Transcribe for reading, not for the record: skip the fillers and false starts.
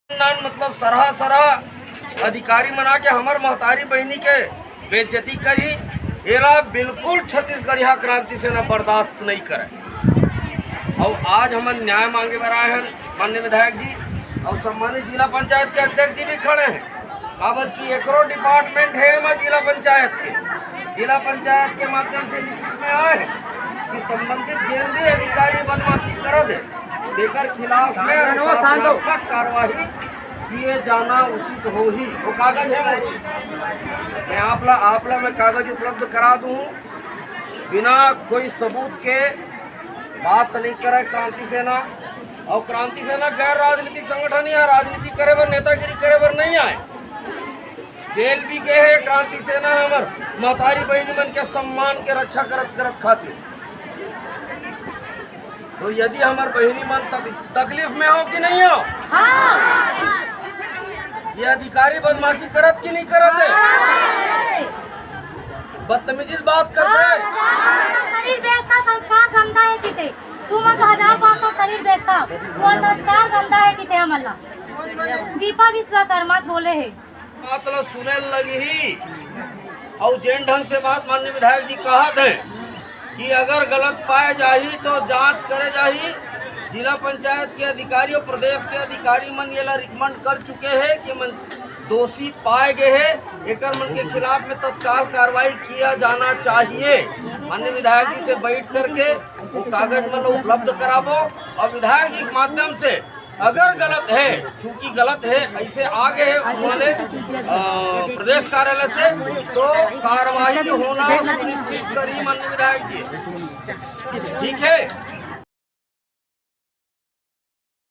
मतलब सरहा अधिकारी मना के हमार महतारी बहनी के बेइज्जती करी, एला बिल्कुल छत्तीसगढ़िया क्रांति सेना बर्दाश्त नहीं करे। और आज हम न्याय मांगे बर आए हैं माननीय विधायक जी और सम्मानित जिला पंचायत के अध्यक्ष जी भी खड़े हैं। काबर की एकरो डिपार्टमेंट है मैं जिला पंचायत के माध्यम से लिखित में आए हैं कि संबंधित जिन भी अधिकारी बदमाशी कर दे देकर खिलाफ में अनुशासनात्मक कार्रवाई किए जाना उचित हो ही। वो कागज है मैं आपला मैं कागज उपलब्ध करा दूं, बिना कोई सबूत के बात नहीं करे क्रांति सेना। और क्रांति सेना गैर राजनीतिक संगठन है, राजनीति करे बर नेतागिरी करे बर नहीं आए। जेल भी गए है क्रांति सेना हमर महतारी बहनी मन के सम्मान के रक्षा करत खातिर। तो यदि हमार बहनी मन तकलीफ में हो कि नहीं हो, ये अधिकारी बदमाशी करत कि नहीं करत है, बदतमीजी बात करते है। शरीर बेचता संस्कार गंदा है किते तू मन 1500 शरीर बेचता वो संस्कार गंदा है किते हमला दीपा विश्वकर्मा बोले है बात ला सुने लगी ही। और जेन ढंग से बात माननीय विधायक जी कहा थे कि अगर गलत पाए जाही तो जांच करे जाही। जिला पंचायत के अधिकारी और प्रदेश के अधिकारी मन ये ला रिकमेंड कर चुके हैं कि मन दोषी पाए गए हैं एकर मन के खिलाफ में तत्काल कार्रवाई किया जाना चाहिए। माननीय विधायक जी से बैठ करके वो कागज मन उपलब्ध कराबो और विधायक जी के माध्यम से अगर गलत है, चूंकि गलत है ऐसे आगे है उन्होंने प्रदेश कार्यालय से, तो कार्रवाई होना सुनिश्चित करी माननीय विधायक जी। ठीक है।